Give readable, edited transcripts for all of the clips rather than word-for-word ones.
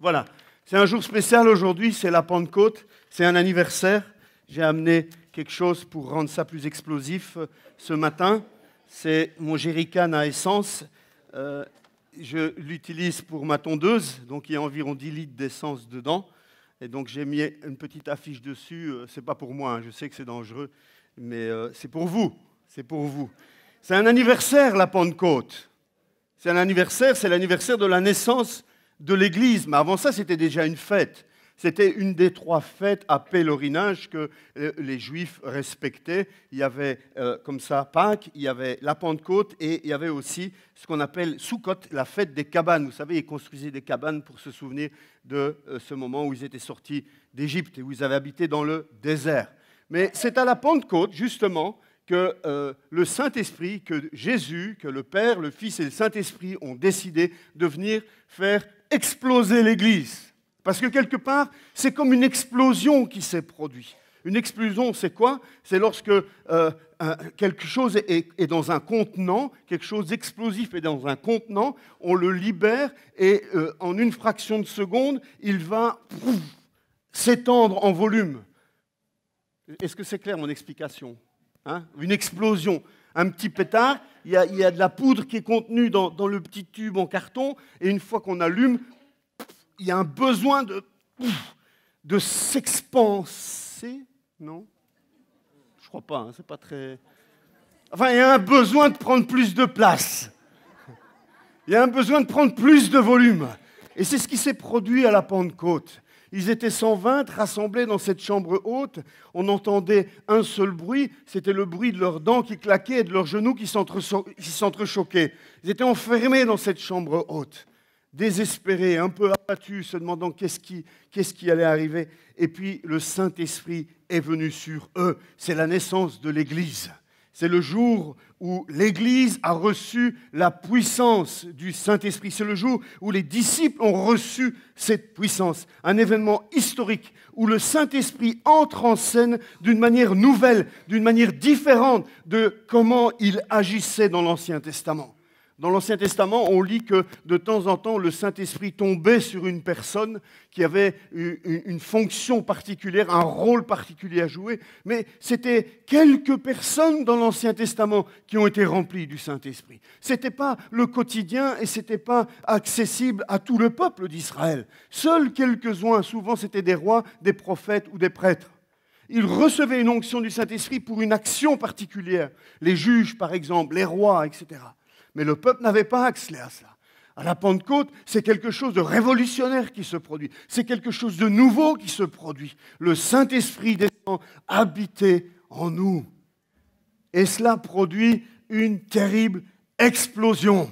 Voilà, c'est un jour spécial aujourd'hui, c'est la Pentecôte, c'est un anniversaire. J'ai amené quelque chose pour rendre ça plus explosif ce matin. C'est mon jerrycan à essence. Je l'utilise pour ma tondeuse, donc il y a environ 10 litres d'essence dedans. Et donc j'ai mis une petite affiche dessus. C'est pas pour moi, hein, je sais que c'est dangereux, mais c'est pour vous. C'est pour vous. C'est un anniversaire, la Pentecôte. C'est un anniversaire, c'est l'anniversaire de la naissance de l'Église. Mais avant ça, c'était déjà une fête. C'était une des 3 fêtes à pèlerinage que les Juifs respectaient. Il y avait comme ça Pâques, il y avait la Pentecôte et il y avait aussi ce qu'on appelle Sukkot, la fête des cabanes. Vous savez, ils construisaient des cabanes pour se souvenir de ce moment où ils étaient sortis d'Égypte et où ils avaient habité dans le désert. Mais c'est à la Pentecôte, justement, que le Saint-Esprit, que Jésus, que le Père, le Fils et le Saint-Esprit ont décidé de venir faire exploser l'Église. Parce que quelque part, c'est comme une explosion qui s'est produite. Une explosion, c'est quoi? C'est lorsque quelque chose est dans un contenant, quelque chose d'explosif est dans un contenant, on le libère et en une fraction de seconde, il va s'étendre en volume. Est-ce que c'est clair mon explication? Hein? Une explosion, un petit pétard, il y a de la poudre qui est contenue dans le petit tube en carton, et une fois qu'on allume, il y a un besoin de s'expanser, non? Je crois pas, hein, c'est pas très... Enfin, il y a un besoin de prendre plus de place. Il y a un besoin de prendre plus de volume. Et c'est ce qui s'est produit à la Pentecôte. Ils étaient 120 rassemblés dans cette chambre haute. On entendait un seul bruit, c'était le bruit de leurs dents qui claquaient et de leurs genoux qui s'entrechoquaient. Ils étaient enfermés dans cette chambre haute, désespérés, un peu abattus, se demandant qu'est-ce qui allait arriver. Et puis le Saint-Esprit est venu sur eux. C'est la naissance de l'Église. C'est le jour où l'Église a reçu la puissance du Saint-Esprit. C'est le jour où les disciples ont reçu cette puissance. Un événement historique où le Saint-Esprit entre en scène d'une manière nouvelle, d'une manière différente de comment il agissait dans l'Ancien Testament. Dans l'Ancien Testament, on lit que de temps en temps, le Saint-Esprit tombait sur une personne qui avait une fonction particulière, un rôle particulier à jouer. Mais c'était quelques personnes dans l'Ancien Testament qui ont été remplies du Saint-Esprit. Ce n'était pas le quotidien et ce n'était pas accessible à tout le peuple d'Israël. Seuls quelques-uns, souvent c'était des rois, des prophètes ou des prêtres. Ils recevaient une onction du Saint-Esprit pour une action particulière. Les juges, par exemple, les rois, etc. Mais le peuple n'avait pas accès à cela. À la Pentecôte, c'est quelque chose de révolutionnaire qui se produit. C'est quelque chose de nouveau qui se produit. Le Saint-Esprit descend habiter en nous. Et cela produit une terrible explosion.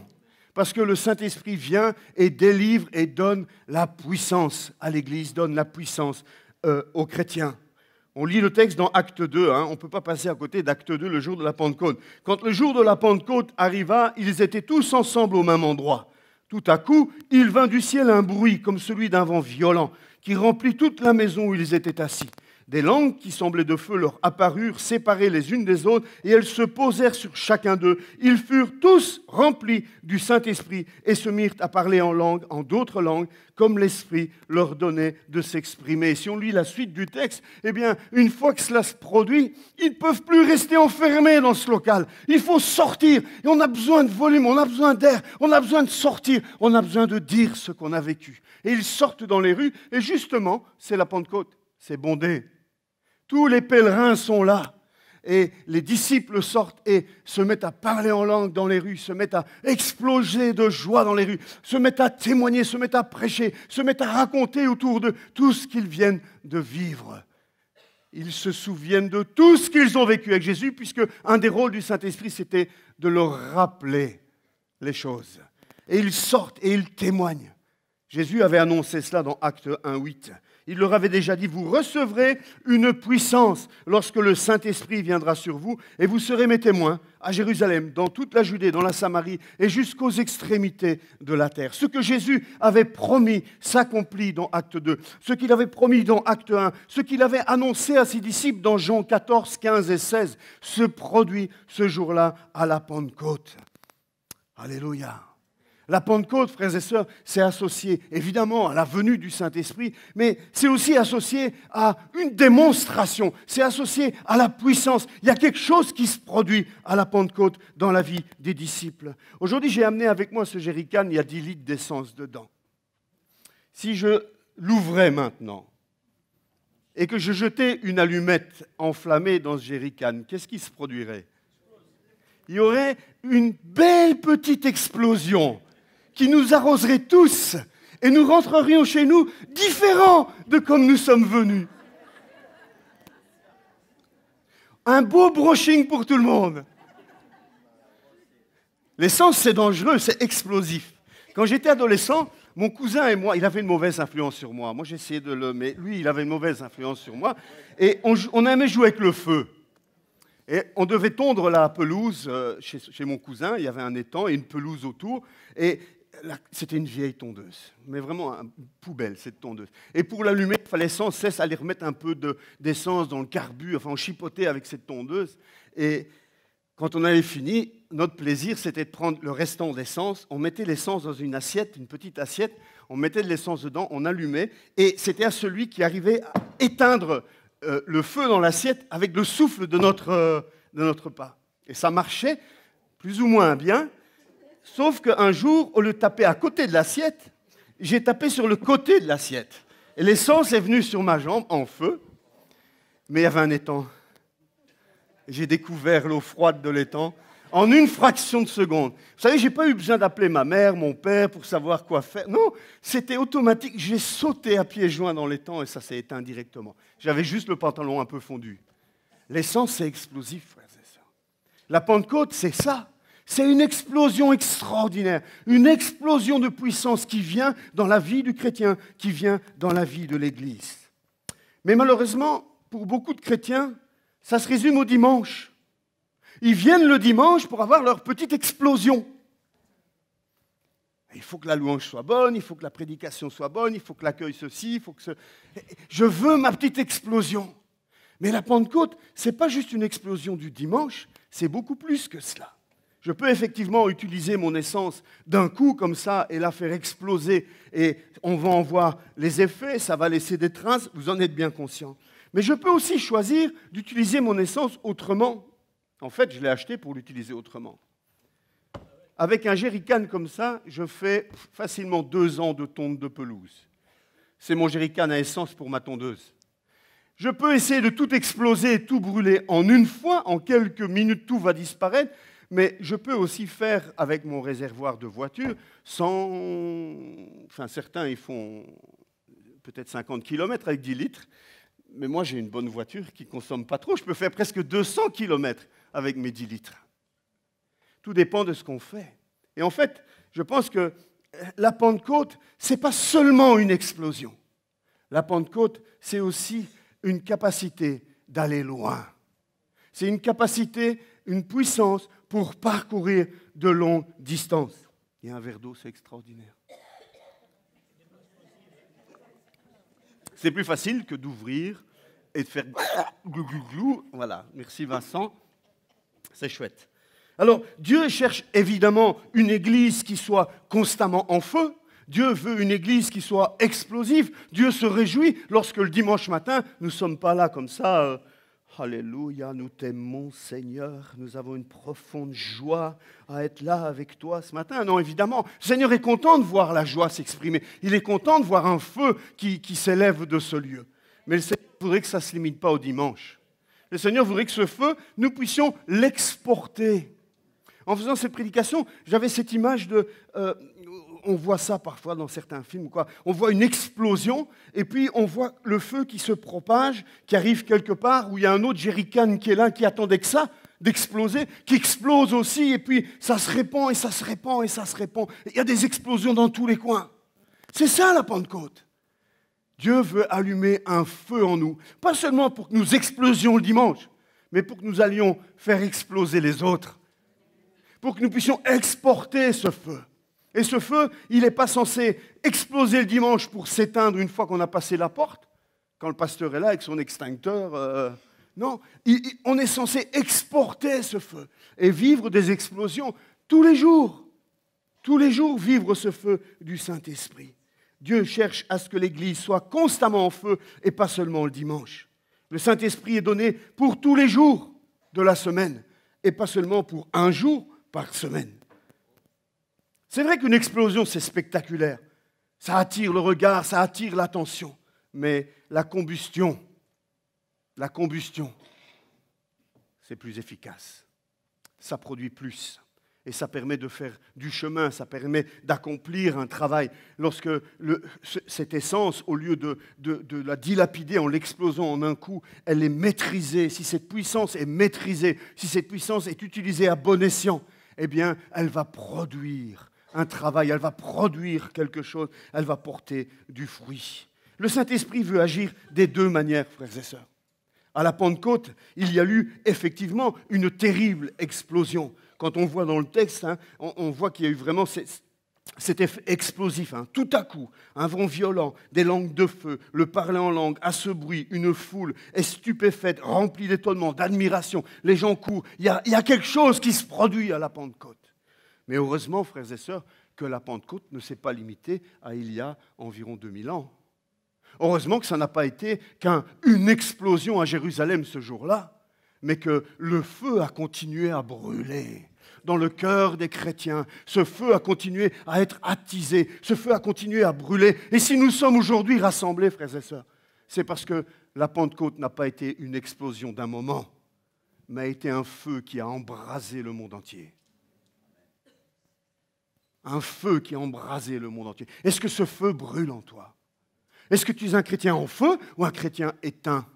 Parce que le Saint-Esprit vient et délivre et donne la puissance à l'Église, donne la puissance aux chrétiens. On lit le texte dans Acte 2, hein. On ne peut pas passer à côté d'Acte 2, le jour de la Pentecôte. Quand le jour de la Pentecôte arriva, ils étaient tous ensemble au même endroit. Tout à coup, il vint du ciel un bruit comme celui d'un vent violent qui remplit toute la maison où ils étaient assis. Des langues qui semblaient de feu leur apparurent, séparées les unes des autres, et elles se posèrent sur chacun d'eux. Ils furent tous remplis du Saint-Esprit et se mirent à parler en langue, en d'autres langues, comme l'Esprit leur donnait de s'exprimer. Et si on lit la suite du texte, eh bien, une fois que cela se produit, ils ne peuvent plus rester enfermés dans ce local. Il faut sortir, et on a besoin de volume, on a besoin d'air, on a besoin de sortir, on a besoin de dire ce qu'on a vécu. Et ils sortent dans les rues, et justement, c'est la Pentecôte, c'est bondé. Tous les pèlerins sont là et les disciples sortent et se mettent à parler en langue dans les rues, se mettent à exploser de joie dans les rues, se mettent à témoigner, se mettent à prêcher, se mettent à raconter autour d'eux tout ce qu'ils viennent de vivre. Ils se souviennent de tout ce qu'ils ont vécu avec Jésus, puisque un des rôles du Saint-Esprit, c'était de leur rappeler les choses. Et ils sortent et ils témoignent. Jésus avait annoncé cela dans Acte 1:8. Il leur avait déjà dit, vous recevrez une puissance lorsque le Saint-Esprit viendra sur vous et vous serez mes témoins à Jérusalem, dans toute la Judée, dans la Samarie et jusqu'aux extrémités de la terre. Ce que Jésus avait promis s'accomplit dans Acte 2. Ce qu'il avait promis dans Acte 1, ce qu'il avait annoncé à ses disciples dans Jean 14, 15 et 16, se produit ce jour-là à la Pentecôte. Alléluia. La Pentecôte, frères et sœurs, c'est associé évidemment à la venue du Saint-Esprit, mais c'est aussi associé à une démonstration, c'est associé à la puissance. Il y a quelque chose qui se produit à la Pentecôte dans la vie des disciples. Aujourd'hui, j'ai amené avec moi ce jerrycan, il y a 10 litres d'essence dedans. Si je l'ouvrais maintenant et que je jetais une allumette enflammée dans ce jerrycan, qu'est-ce qui se produirait? Il y aurait une belle petite explosion qui nous arroserait tous et nous rentrerions chez nous différents de comme nous sommes venus. Un beau brushing pour tout le monde. L'essence, c'est dangereux, c'est explosif. Quand j'étais adolescent, mon cousin et moi, il avait une mauvaise influence sur moi. Moi, j'essayais de le... Mais lui, il avait une mauvaise influence sur moi. Et on aimait jouer avec le feu. Et on devait tondre la pelouse chez mon cousin. Il y avait un étang et une pelouse autour. Et c'était une vieille tondeuse. Mais vraiment une poubelle, cette tondeuse. Et pour l'allumer, il fallait sans cesse aller remettre un peu d'essence dans le carbu. Enfin, on chipotait avec cette tondeuse. Et quand on avait fini, notre plaisir, c'était de prendre le restant d'essence. On mettait l'essence dans une assiette, une petite assiette. On mettait de l'essence dedans, on allumait. Et c'était à celui qui arrivait à éteindre le feu dans l'assiette avec le souffle de notre pas. Et ça marchait plus ou moins bien, sauf qu'un jour, au lieu de taper à côté de l'assiette, j'ai tapé sur le côté de l'assiette. Et l'essence est venue sur ma jambe en feu, mais il y avait un étang. J'ai découvert l'eau froide de l'étang en une fraction de seconde. Vous savez, je n'ai pas eu besoin d'appeler ma mère, mon père pour savoir quoi faire. Non, c'était automatique. J'ai sauté à pieds joints dans l'étang et ça s'est éteint directement. J'avais juste le pantalon un peu fondu. L'essence, c'est explosif, frères et sœurs. La Pentecôte, c'est ça. C'est une explosion extraordinaire, une explosion de puissance qui vient dans la vie du chrétien, qui vient dans la vie de l'Église. Mais malheureusement, pour beaucoup de chrétiens, ça se résume au dimanche. Ils viennent le dimanche pour avoir leur petite explosion. Il faut que la louange soit bonne, il faut que la prédication soit bonne, il faut que l'accueil ceci, il faut que ce... Je veux ma petite explosion. Mais la Pentecôte, ce n'est pas juste une explosion du dimanche, c'est beaucoup plus que cela. Je peux effectivement utiliser mon essence d'un coup comme ça et la faire exploser et on va en voir les effets, ça va laisser des traces, vous en êtes bien conscient. Mais je peux aussi choisir d'utiliser mon essence autrement. En fait, je l'ai acheté pour l'utiliser autrement. Avec un jerrycan comme ça, je fais facilement 2 ans de tonte de pelouse. C'est mon jerrycan à essence pour ma tondeuse. Je peux essayer de tout exploser et tout brûler en une fois, en quelques minutes, tout va disparaître, mais je peux aussi faire avec mon réservoir de voiture sans... Enfin, certains, ils font peut-être 50 km avec 10 litres, mais moi, j'ai une bonne voiture qui ne consomme pas trop. Je peux faire presque 200 km avec mes 10 litres. Tout dépend de ce qu'on fait. Et en fait, je pense que la Pentecôte, ce n'est pas seulement une explosion. La Pentecôte, c'est aussi une capacité d'aller loin. C'est une capacité, une puissance pour parcourir de longues distances. Il y a un verre d'eau, c'est extraordinaire. C'est plus facile que d'ouvrir et de faire glou, glou, glou. Voilà, merci Vincent. C'est chouette. Alors, Dieu cherche évidemment une église qui soit constamment en feu. Dieu veut une église qui soit explosive. Dieu se réjouit lorsque le dimanche matin, nous ne sommes pas là comme ça. Alléluia, nous t'aimons Seigneur. Nous avons une profonde joie à être là avec toi ce matin. Non, évidemment, le Seigneur est content de voir la joie s'exprimer. Il est content de voir un feu qui s'élève de ce lieu. Mais le Seigneur voudrait que ça ne se limite pas au dimanche. Le Seigneur voudrait que ce feu, nous puissions l'exporter. En faisant cette prédication, j'avais cette image de... on voit ça parfois dans certains films, quoi. On voit une explosion, et puis on voit le feu qui se propage, qui arrive quelque part, où il y a un autre jerrycan qui est là, qui attendait que ça, d'exploser, qui explose aussi, et puis ça se répand, et ça se répand, et ça se répand. Il y a des explosions dans tous les coins. C'est ça la Pentecôte. Dieu veut allumer un feu en nous, pas seulement pour que nous explosions le dimanche, mais pour que nous allions faire exploser les autres, pour que nous puissions exporter ce feu. Et ce feu, il n'est pas censé exploser le dimanche pour s'éteindre une fois qu'on a passé la porte, quand le pasteur est là avec son extincteur. Non, on est censé exporter ce feu et vivre des explosions tous les jours. Tous les jours, vivre ce feu du Saint-Esprit. Dieu cherche à ce que l'Église soit constamment en feu et pas seulement le dimanche. Le Saint-Esprit est donné pour tous les jours de la semaine et pas seulement pour un jour par semaine. C'est vrai qu'une explosion, c'est spectaculaire. Ça attire le regard, ça attire l'attention. Mais la combustion, c'est plus efficace. Ça produit plus. Et ça permet de faire du chemin, ça permet d'accomplir un travail. Lorsque cette essence, au lieu de la dilapider en l'explosant en un coup, elle est maîtrisée. Si cette puissance est maîtrisée, si cette puissance est utilisée à bon escient, eh bien, elle va produire un travail, elle va produire quelque chose, elle va porter du fruit. Le Saint-Esprit veut agir des deux manières, frères et sœurs. À la Pentecôte, il y a eu effectivement une terrible explosion. Quand on voit dans le texte, on voit qu'il y a eu vraiment cet effet explosif. Tout à coup, un vent violent, des langues de feu, le parler en langue, à ce bruit, une foule est stupéfaite, remplie d'étonnement, d'admiration. Les gens courent. Il y a quelque chose qui se produit à la Pentecôte. Mais heureusement, frères et sœurs, que la Pentecôte ne s'est pas limitée à il y a environ 2000 ans. Heureusement que ça n'a pas été qu'une explosion à Jérusalem ce jour-là, mais que le feu a continué à brûler dans le cœur des chrétiens. Ce feu a continué à être attisé, ce feu a continué à brûler. Et si nous sommes aujourd'hui rassemblés, frères et sœurs, c'est parce que la Pentecôte n'a pas été une explosion d'un moment, mais a été un feu qui a embrasé le monde entier. Un feu qui a embrasé le monde entier. Est-ce que ce feu brûle en toi ? Est-ce que tu es un chrétien en feu ou un chrétien éteint ?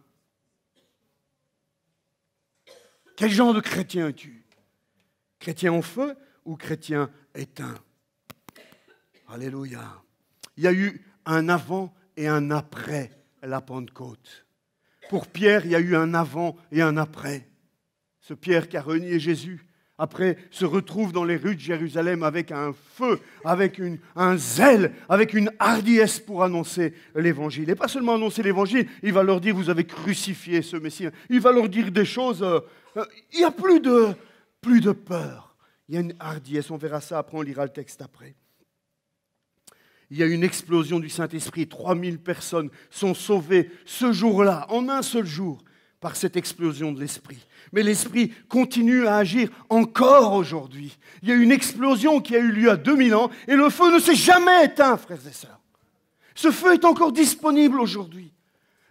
Quel genre de chrétien es-tu ? Chrétien en feu ou chrétien éteint ? Alléluia. Il y a eu un avant et un après la Pentecôte. Pour Pierre, il y a eu un avant et un après. Ce Pierre qui a renié Jésus, après, se retrouve dans les rues de Jérusalem avec un feu, avec un zèle, avec une hardiesse pour annoncer l'Évangile. Et pas seulement annoncer l'Évangile, il va leur dire, vous avez crucifié ce Messie. Il va leur dire des choses, il n'y a plus de peur. Il y a une hardiesse, on verra ça après, on lira le texte après. Il y a une explosion du Saint-Esprit, 3000 personnes sont sauvées ce jour-là, en un seul jour, par cette explosion de l'Esprit. Mais l'Esprit continue à agir encore aujourd'hui. Il y a une explosion qui a eu lieu à 2000 ans et le feu ne s'est jamais éteint, frères et sœurs. Ce feu est encore disponible aujourd'hui.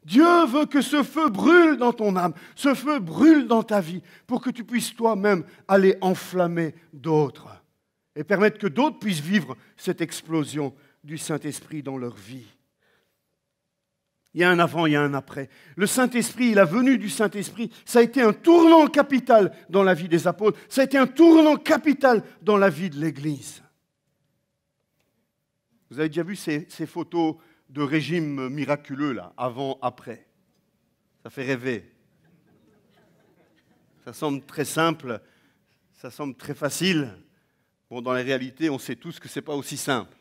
Dieu veut que ce feu brûle dans ton âme, ce feu brûle dans ta vie pour que tu puisses toi-même aller enflammer d'autres et permettre que d'autres puissent vivre cette explosion du Saint-Esprit dans leur vie. Il y a un avant, il y a un après. Le Saint-Esprit, la venue du Saint-Esprit, ça a été un tournant capital dans la vie des apôtres. Ça a été un tournant capital dans la vie de l'Église. Vous avez déjà vu ces photos de régime miraculeux, là, avant, après. Ça fait rêver. Ça semble très simple, ça semble très facile. Bon, dans la réalité, on sait tous que ce n'est pas aussi simple.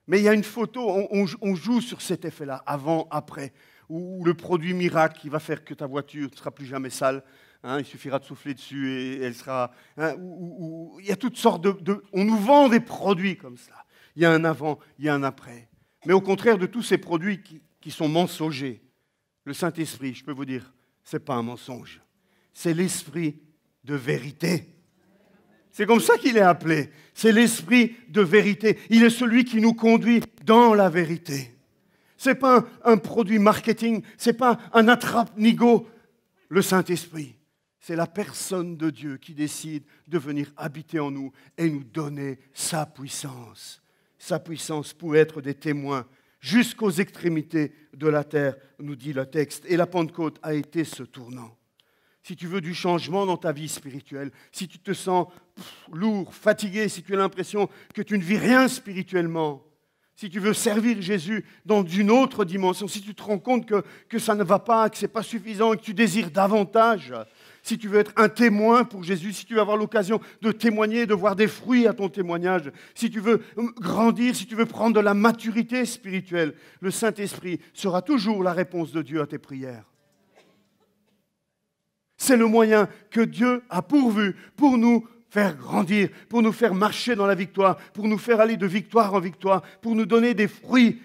Mais il y a une photo, on joue sur cet effet-là, avant, après, où le produit miracle qui va faire que ta voiture ne sera plus jamais sale, il suffira de souffler dessus et elle sera... il y a toutes sortes on nous vend des produits comme ça. Il y a un avant, il y a un après. Mais au contraire de tous ces produits qui sont mensongers, le Saint-Esprit, je peux vous dire, ce n'est pas un mensonge. C'est l'Esprit de vérité. C'est comme ça qu'il est appelé. C'est l'Esprit de vérité. Il est celui qui nous conduit dans la vérité. Ce n'est pas un produit marketing, ce n'est pas un attrape-nigo, le Saint-Esprit. C'est la personne de Dieu qui décide de venir habiter en nous et nous donner sa puissance. Sa puissance pour être des témoins jusqu'aux extrémités de la terre, nous dit le texte. Et la Pentecôte a été ce tournant. Si tu veux du changement dans ta vie spirituelle, si tu te sens lourd, fatigué, si tu as l'impression que tu ne vis rien spirituellement, si tu veux servir Jésus dans une autre dimension, si tu te rends compte que ça ne va pas, que ce n'est pas suffisant et que tu désires davantage, si tu veux être un témoin pour Jésus, si tu veux avoir l'occasion de témoigner, de voir des fruits à ton témoignage, si tu veux grandir, si tu veux prendre de la maturité spirituelle, le Saint-Esprit sera toujours la réponse de Dieu à tes prières. C'est le moyen que Dieu a pourvu pour nous faire grandir, pour nous faire marcher dans la victoire, pour nous faire aller de victoire en victoire, pour nous donner des fruits.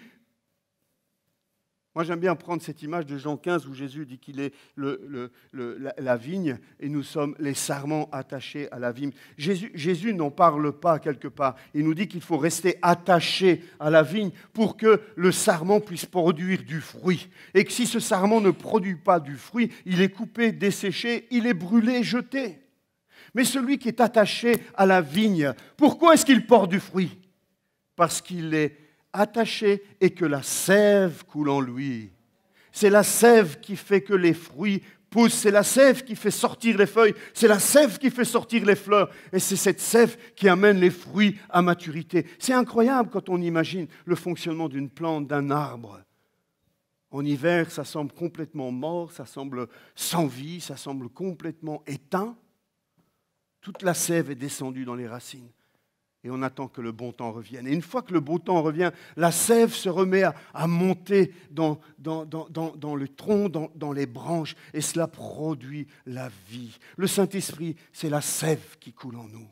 Moi, j'aime bien prendre cette image de Jean 15 où Jésus dit qu'il est la vigne et nous sommes les sarments attachés à la vigne. Jésus n'en parle pas quelque part. Il nous dit qu'il faut rester attaché à la vigne pour que le sarment puisse produire du fruit. Et que si ce sarment ne produit pas du fruit, il est coupé, desséché, il est brûlé, jeté. Mais celui qui est attaché à la vigne, pourquoi est-ce qu'il porte du fruit? Parce qu'il est attaché et que la sève coule en lui. C'est la sève qui fait que les fruits poussent, c'est la sève qui fait sortir les feuilles, c'est la sève qui fait sortir les fleurs, et c'est cette sève qui amène les fruits à maturité. C'est incroyable quand on imagine le fonctionnement d'une plante, d'un arbre. En hiver, ça semble complètement mort, ça semble sans vie, ça semble complètement éteint. Toute la sève est descendue dans les racines. Et on attend que le bon temps revienne. Et une fois que le beau temps revient, la sève se remet à monter dans le tronc, dans les branches, et cela produit la vie. Le Saint-Esprit, c'est la sève qui coule en nous.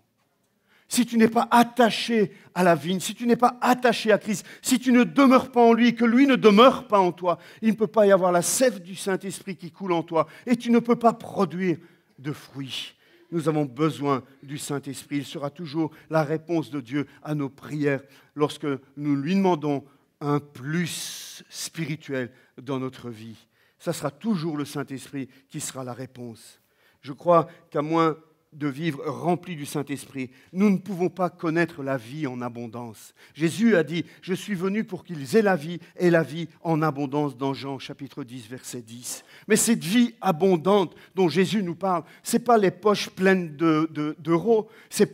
Si tu n'es pas attaché à la vigne, si tu n'es pas attaché à Christ, si tu ne demeures pas en lui, que lui ne demeure pas en toi, il ne peut pas y avoir la sève du Saint-Esprit qui coule en toi, et tu ne peux pas produire de fruits. Nous avons besoin du Saint-Esprit. Il sera toujours la réponse de Dieu à nos prières lorsque nous lui demandons un plus spirituel dans notre vie. Ça sera toujours le Saint-Esprit qui sera la réponse. Je crois qu'à moins de vivre rempli du Saint-Esprit, nous ne pouvons pas connaître la vie en abondance. Jésus a dit, je suis venu pour qu'ils aient la vie et la vie en abondance dans Jean chapitre 10, verset 10. Mais cette vie abondante dont Jésus nous parle, ce n'est pas les poches pleines d'euros, ce n'est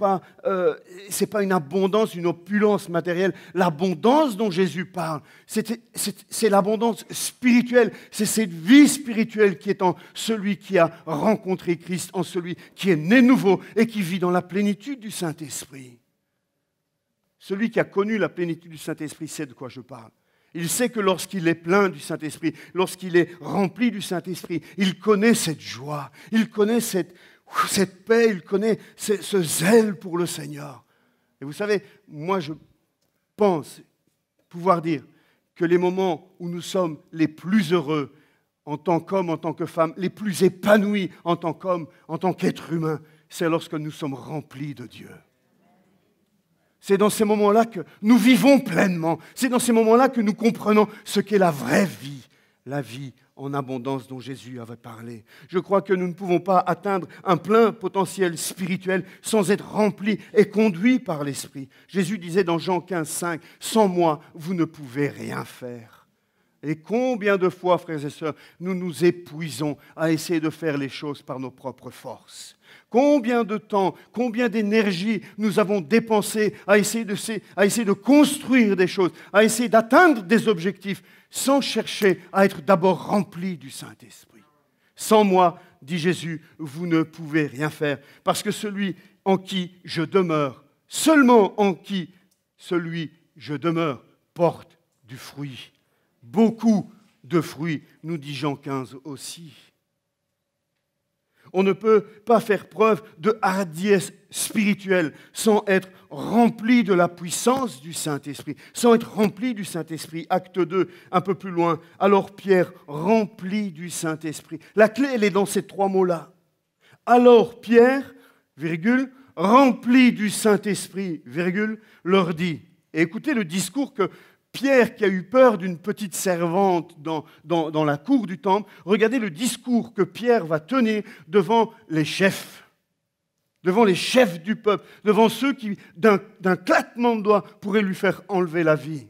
pas une abondance, une opulence matérielle. L'abondance dont Jésus parle, c'est l'abondance spirituelle, c'est cette vie spirituelle qui est en celui qui a rencontré Christ, en celui qui est né nouveau et qui vit dans la plénitude du Saint-Esprit. Celui qui a connu la plénitude du Saint-Esprit sait de quoi je parle. Il sait que lorsqu'il est plein du Saint-Esprit, lorsqu'il est rempli du Saint-Esprit, il connaît cette joie, il connaît cette paix, il connaît ce zèle pour le Seigneur. Et vous savez, moi je pense pouvoir dire que les moments où nous sommes les plus heureux en tant qu'homme, en tant que femme, les plus épanouis en tant qu'homme, en tant qu'être humain, c'est lorsque nous sommes remplis de Dieu. C'est dans ces moments-là que nous vivons pleinement. C'est dans ces moments-là que nous comprenons ce qu'est la vraie vie, la vie en abondance dont Jésus avait parlé. Je crois que nous ne pouvons pas atteindre un plein potentiel spirituel sans être remplis et conduits par l'Esprit. Jésus disait dans Jean 15, 5, « Sans moi, vous ne pouvez rien faire ». Et combien de fois, frères et sœurs, nous nous épuisons à essayer de faire les choses par nos propres forces. Combien de temps, combien d'énergie nous avons dépensé à essayer de construire des choses, à essayer d'atteindre des objectifs, sans chercher à être d'abord remplis du Saint-Esprit. Sans moi, dit Jésus, vous ne pouvez rien faire, parce que celui en qui je demeure, seulement en qui celui je demeure, porte du fruit. Beaucoup de fruits, nous dit Jean 15 aussi. On ne peut pas faire preuve de hardiesse spirituelle sans être rempli de la puissance du Saint-Esprit, sans être rempli du Saint-Esprit. Acte 2, un peu plus loin. Alors Pierre, rempli du Saint-Esprit. La clé, elle est dans ces trois mots-là. Alors Pierre, virgule, rempli du Saint-Esprit, virgule, leur dit. Et écoutez le discours que Pierre, qui a eu peur d'une petite servante dans la cour du temple, regardez le discours que Pierre va tenir devant les chefs du peuple, devant ceux qui, d'un claquement de doigts, pourraient lui faire enlever la vie.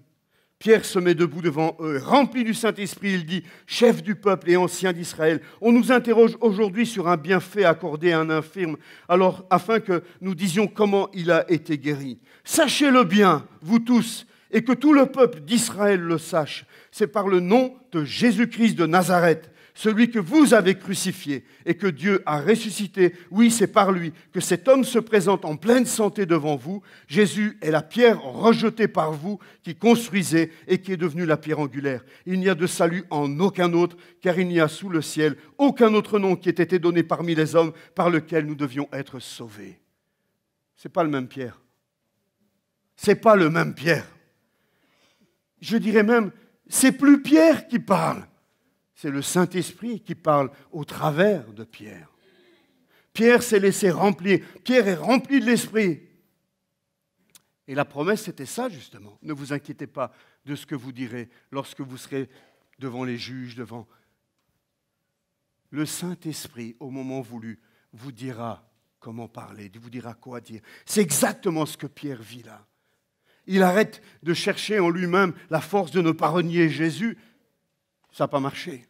Pierre se met debout devant eux, rempli du Saint-Esprit, il dit, « Chef du peuple et ancien d'Israël, on nous interroge aujourd'hui sur un bienfait accordé à un infirme, alors afin que nous disions comment il a été guéri. Sachez-le bien, vous tous, et que tout le peuple d'Israël le sache, c'est par le nom de Jésus-Christ de Nazareth, celui que vous avez crucifié et que Dieu a ressuscité. Oui, c'est par lui que cet homme se présente en pleine santé devant vous. Jésus est la pierre rejetée par vous qui construisez et qui est devenue la pierre angulaire. Il n'y a de salut en aucun autre, car il n'y a sous le ciel aucun autre nom qui ait été donné parmi les hommes par lequel nous devions être sauvés. » Ce n'est pas le même Pierre. Ce n'est pas le même Pierre. Je dirais même, c'est plus Pierre qui parle. C'est le Saint-Esprit qui parle au travers de Pierre. Pierre s'est laissé remplir. Pierre est rempli de l'Esprit. Et la promesse, c'était ça, justement. Ne vous inquiétez pas de ce que vous direz lorsque vous serez devant les juges, devant... Le Saint-Esprit, au moment voulu, vous dira comment parler, vous dira quoi dire. C'est exactement ce que Pierre vit là. Il arrête de chercher en lui-même la force de ne pas renier Jésus. Ça n'a pas marché.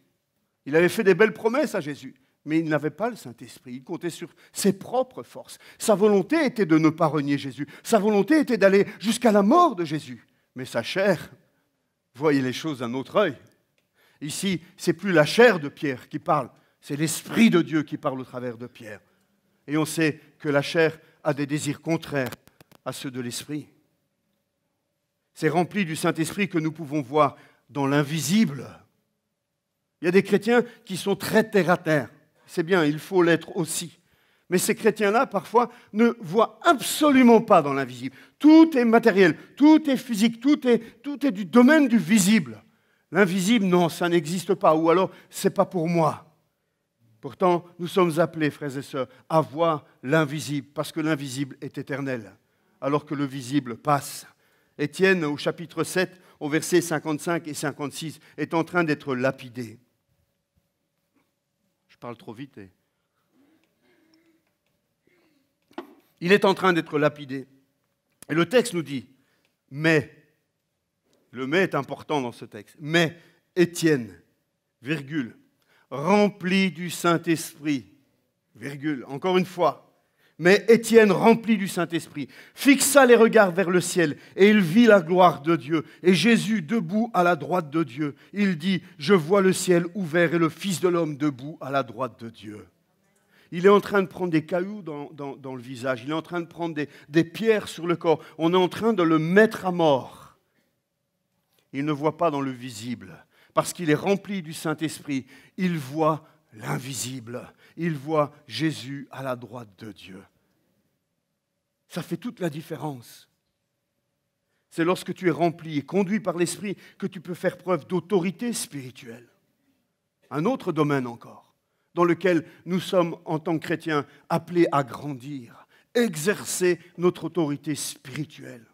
Il avait fait des belles promesses à Jésus, mais il n'avait pas le Saint-Esprit. Il comptait sur ses propres forces. Sa volonté était de ne pas renier Jésus. Sa volonté était d'aller jusqu'à la mort de Jésus. Mais sa chair voyait les choses d'un autre œil. Ici, ce n'est plus la chair de Pierre qui parle, c'est l'Esprit de Dieu qui parle au travers de Pierre. Et on sait que la chair a des désirs contraires à ceux de l'Esprit. C'est rempli du Saint-Esprit que nous pouvons voir dans l'invisible. Il y a des chrétiens qui sont très terre-à-terre. C'est bien, il faut l'être aussi. Mais ces chrétiens-là, parfois, ne voient absolument pas dans l'invisible. Tout est matériel, tout est physique, tout est du domaine du visible. L'invisible, non, ça n'existe pas. Ou alors, ce n'est pas pour moi. Pourtant, nous sommes appelés, frères et sœurs, à voir l'invisible, parce que l'invisible est éternel, alors que le visible passe. Étienne, au chapitre 7, au versets 55 et 56, est en train d'être lapidé. Je parle trop vite. Il est en train d'être lapidé. Et le texte nous dit, mais, le mais est important dans ce texte, mais Étienne, virgule, rempli du Saint-Esprit, virgule, encore une fois, mais Étienne, rempli du Saint-Esprit, fixa les regards vers le ciel et il vit la gloire de Dieu. Et Jésus, debout à la droite de Dieu, il dit, je vois le ciel ouvert et le Fils de l'homme debout à la droite de Dieu. Il est en train de prendre des cailloux dans le visage, il est en train de prendre des pierres sur le corps, on est en train de le mettre à mort. Il ne voit pas dans le visible, parce qu'il est rempli du Saint-Esprit, il voit l'invisible. Il voit Jésus à la droite de Dieu. Ça fait toute la différence. C'est lorsque tu es rempli et conduit par l'Esprit que tu peux faire preuve d'autorité spirituelle. Un autre domaine encore, dans lequel nous sommes, en tant que chrétiens, appelés à grandir, exercer notre autorité spirituelle.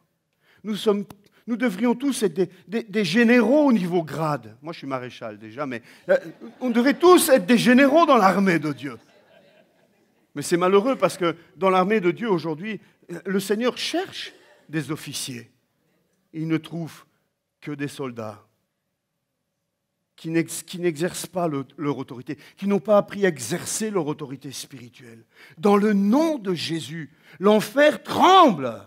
Nous devrions tous être des généraux au niveau grade. Moi, je suis maréchal déjà, mais on devrait tous être des généraux dans l'armée de Dieu. Mais c'est malheureux parce que dans l'armée de Dieu aujourd'hui, le Seigneur cherche des officiers. Il ne trouve que des soldats qui n'exercent pas leur autorité, qui n'ont pas appris à exercer leur autorité spirituelle. Dans le nom de Jésus, l'enfer tremble.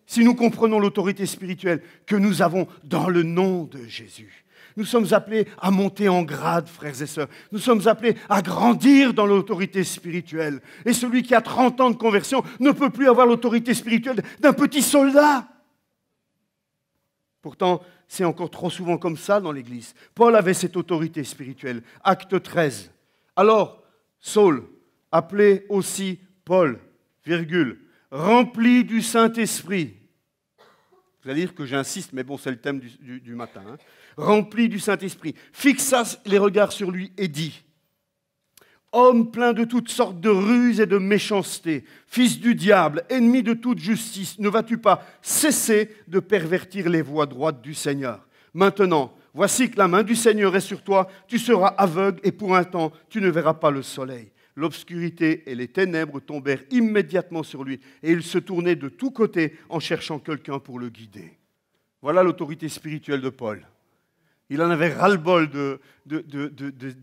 Si nous comprenons l'autorité spirituelle que nous avons dans le nom de Jésus. Nous sommes appelés à monter en grade, frères et sœurs. Nous sommes appelés à grandir dans l'autorité spirituelle. Et celui qui a 30 ans de conversion ne peut plus avoir l'autorité spirituelle d'un petit soldat. Pourtant, c'est encore trop souvent comme ça dans l'Église. Paul avait cette autorité spirituelle. Acte 13. Alors, Saul, appelé aussi Paul, virgule, rempli du Saint-Esprit. Vous allez dire que j'insiste, mais bon, c'est le thème du matin. Hein. Rempli du Saint-Esprit, fixa les regards sur lui et dit, homme plein de toutes sortes de ruses et de méchanceté, fils du diable, ennemi de toute justice, ne vas-tu pas cesser de pervertir les voies droites du Seigneur? Maintenant, voici que la main du Seigneur est sur toi, tu seras aveugle et pour un temps, tu ne verras pas le soleil. L'obscurité et les ténèbres tombèrent immédiatement sur lui et il se tournait de tous côtés en cherchant quelqu'un pour le guider. Voilà l'autorité spirituelle de Paul. Il en avait ras-le-bol de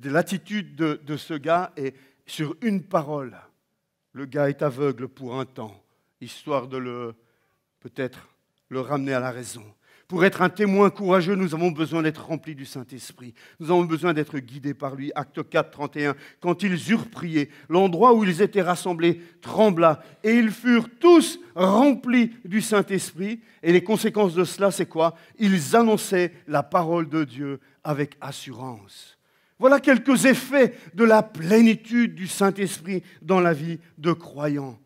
l'attitude de ce gars et sur une parole, le gars est aveugle pour un temps, histoire de peut-être le ramener à la raison. Pour être un témoin courageux, nous avons besoin d'être remplis du Saint-Esprit. Nous avons besoin d'être guidés par lui. Acte 4, 31. Quand ils eurent prié, l'endroit où ils étaient rassemblés trembla et ils furent tous remplis du Saint-Esprit. Et les conséquences de cela, c'est quoi? Ils annonçaient la parole de Dieu avec assurance. Voilà quelques effets de la plénitude du Saint-Esprit dans la vie de croyants,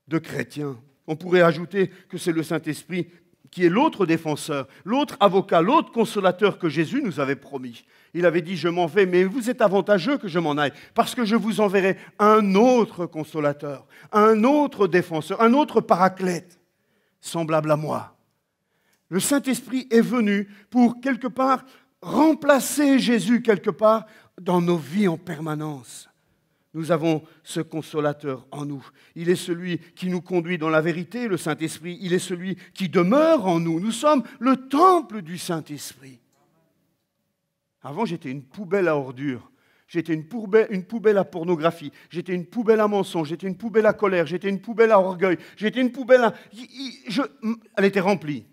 de chrétiens. On pourrait ajouter que c'est le Saint-Esprit qui est l'autre défenseur, l'autre avocat, l'autre consolateur que Jésus nous avait promis. Il avait dit, je m'en vais, mais vous êtes avantageux que je m'en aille, parce que je vous enverrai un autre consolateur, un autre défenseur, un autre paraclète, semblable à moi. Le Saint-Esprit est venu pour, quelque part, remplacer Jésus, quelque part, dans nos vies en permanence. Nous avons ce consolateur en nous. Il est celui qui nous conduit dans la vérité, le Saint-Esprit. Il est celui qui demeure en nous. Nous sommes le temple du Saint-Esprit. Avant, j'étais une poubelle à ordures. J'étais une poubelle à pornographie. J'étais une poubelle à mensonges. J'étais une poubelle à colère. J'étais une poubelle à orgueil. J'étais une poubelle à... Elle était remplie.